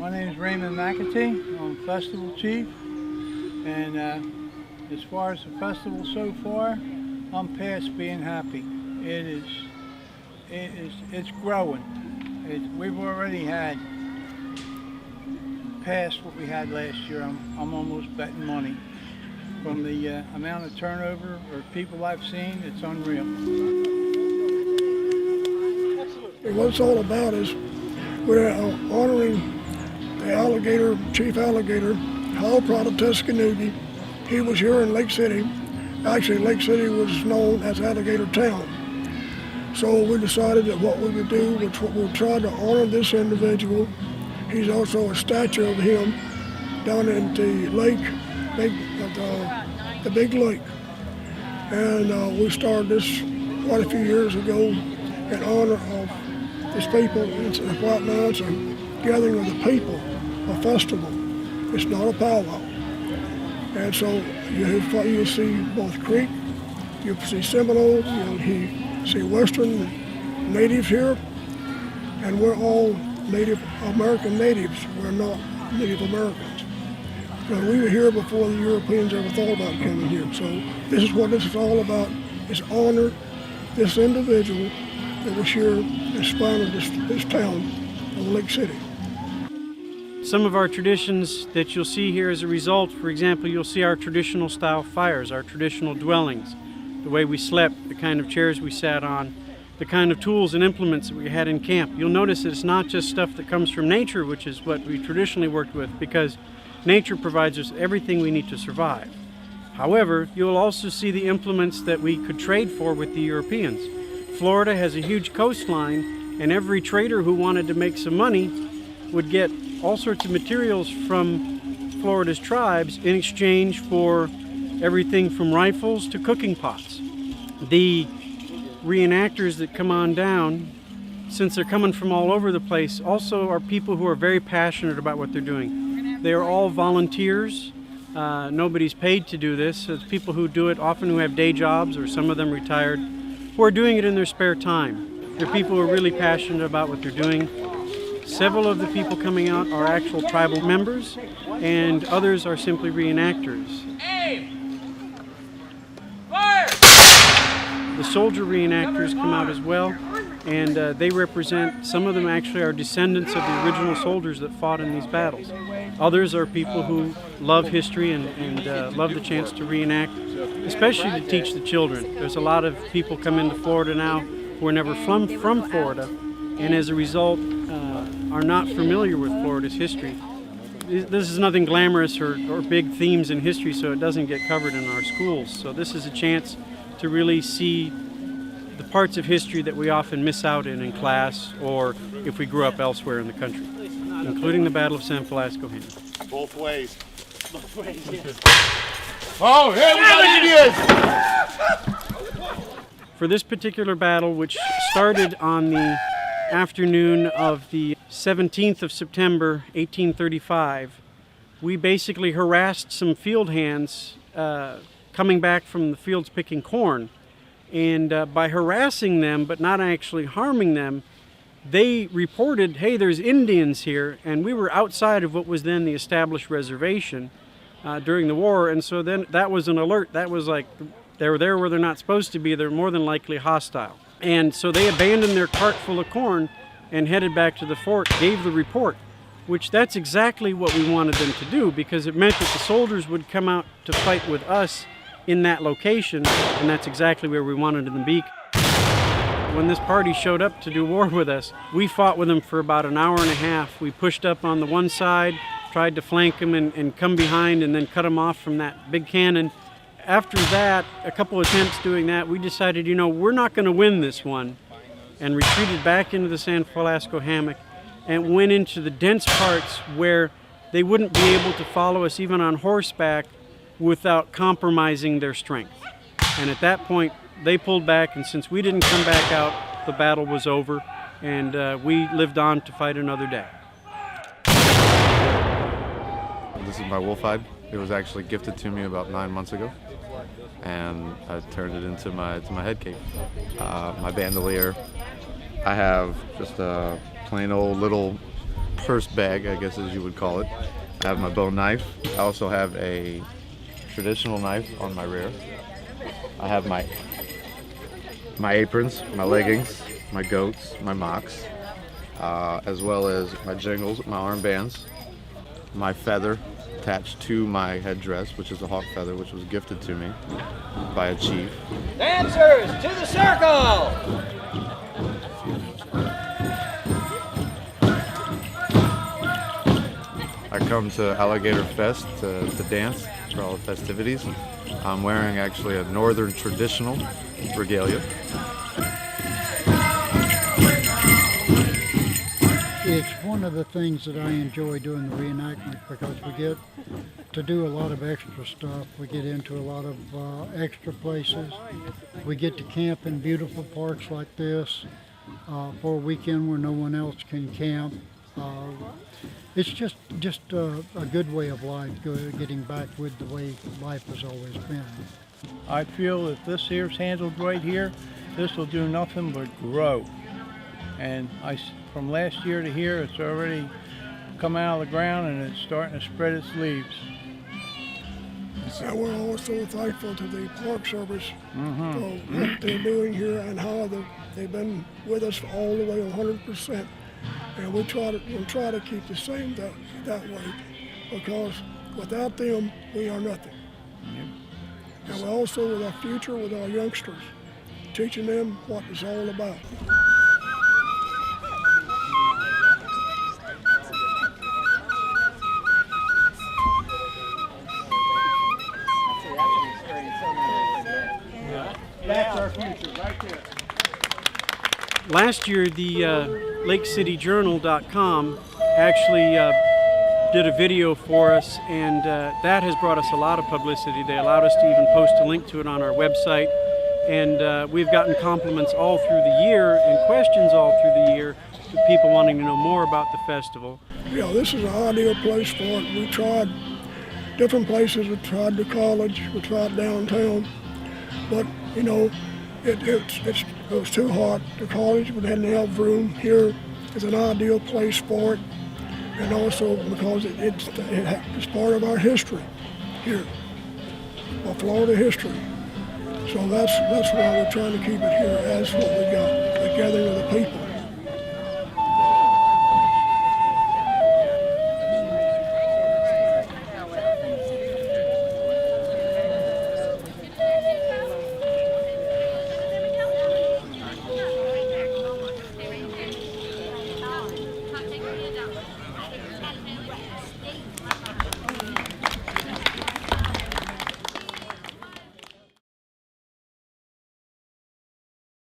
My name is Raymond McAtee. I'm Festival Chief, and as far as the festival so far, I'm past being happy. It's growing. We've already had past what we had last year. I'm almost betting money. From the amount of turnover or people I've seen, it's unreal. What it's all about is we're honoring the alligator, Chief Alligator, Hall Pride of Tuscanoogie. He was here in Lake City. Actually, Lake City was known as Alligator Town. So we decided that what we would do was we'd try to honor this individual. He's also a statue of him down in the lake, the big lake. And we started this quite a few years ago in honor of these people. Right now it's a gathering of the people, a festival. It's not a powwow. And so you'll see both Creek, you'll see Seminole, you'll see Western natives here, and we're all Native American natives. We're not Native Americans. Because we were here before the Europeans ever thought about coming here. So this is what this is all about, is honor this individual that was here and founded this town of Lake City. Some of our traditions that you'll see here as a result, for example, you'll see our traditional style fires, our traditional dwellings, the way we slept, the kind of chairs we sat on, the kind of tools and implements that we had in camp. You'll notice that it's not just stuff that comes from nature, which is what we traditionally worked with, because nature provides us everything we need to survive. However, you'll also see the implements that we could trade for with the Europeans. Florida has a huge coastline, and every trader who wanted to make some money would get all sorts of materials from Florida's tribes in exchange for everything from rifles to cooking pots. The re-enactors that come on down, since they're coming from all over the place, also are people who are very passionate about what they're doing. They are all volunteers. Nobody's paid to do this. It's people who do it, often who have day jobs, or some of them retired, who are doing it in their spare time. They're people who are really passionate about what they're doing. Several of the people coming out are actual tribal members, and others are simply re-enactors. The soldier re-enactors come out as well, and they represent, some of them actually are descendants of the original soldiers that fought in these battles. Others are people who love history and love the chance to reenact, especially to teach the children. There's a lot of people come into Florida now who are never from Florida, and as a result are not familiar with Florida's history. This is nothing glamorous or big themes in history, so it doesn't get covered in our schools. So this is a chance to really see the parts of history that we often miss out in class, or if we grew up elsewhere in the country, including the Battle of San Felasco. Both ways. Both ways, yes. Oh, here we got Indians! For this particular battle, which started on the afternoon of the 17th of September, 1835, we basically harassed some field hands coming back from the fields picking corn. And by harassing them, but not actually harming them, they reported, hey, there's Indians here, and we were outside of what was then the established reservation during the war, and so then that was an alert. That was like, they're there where they're not supposed to be, they're more than likely hostile. And so they abandoned their cart full of corn and headed back to the fort, gave the report, which that's exactly what we wanted them to do, because it meant that the soldiers would come out to fight with us in that location, and that's exactly where we wanted them to be. When this party showed up to do war with us, we fought with them for about an hour and a half. We pushed up on the one side, tried to flank them and come behind and then cut them off from that big cannon. After that, a couple attempts doing that, we decided, we're not going to win this one, and retreated back into the San Felasco Hammock and went into the dense parts where they wouldn't be able to follow us even on horseback without compromising their strength. And at that point, they pulled back, and since we didn't come back out, the battle was over, and we lived on to fight another day. This is my wolf hide. It was actually gifted to me about 9 months ago, and I turned it into my head cape. My bandolier, I have just a plain old little first bag, I guess as you would call it. I have my bone knife. I also have a traditional knife on my rear. I have my aprons, my leggings, my goats, my mocks, as well as my jingles, my armbands, my feather attached to my headdress, which is a hawk feather, which was gifted to me by a chief. Dancers, to the circle! I come to Alligator Fest to dance for all the festivities. I'm wearing actually a northern traditional regalia. It's one of the things that I enjoy doing the reenactment because we get to do a lot of extra stuff. We get into a lot of extra places. We get to camp in beautiful parks like this for a weekend where no one else can camp. It's just a good way of life, getting back with the way life has always been. I feel if this here's handled right here, this will do nothing but grow. And from last year to here, it's already come out of the ground and it's starting to spread its leaves. And we're also thankful to the Park Service for what they're doing here and how they've been with us all the way 100%. And we'll try to keep the same that way, because without them, we are nothing. And we're also with our future, with our youngsters, teaching them what it's all about. That's our future, right there. Last year, the LakeCityJournal.com actually did a video for us, and that has brought us a lot of publicity. They allowed us to even post a link to it on our website, and we've gotten compliments all through the year and questions all through the year to people wanting to know more about the festival. Yeah, this is an ideal place for it. We tried different places. We tried the college, we tried downtown, but you know, it was too hot. The college, we didn't have room. Here is an ideal place for it, and also because it's part of our history here, our Florida history. So that's why we're trying to keep it here as what we got, the gathering of the people.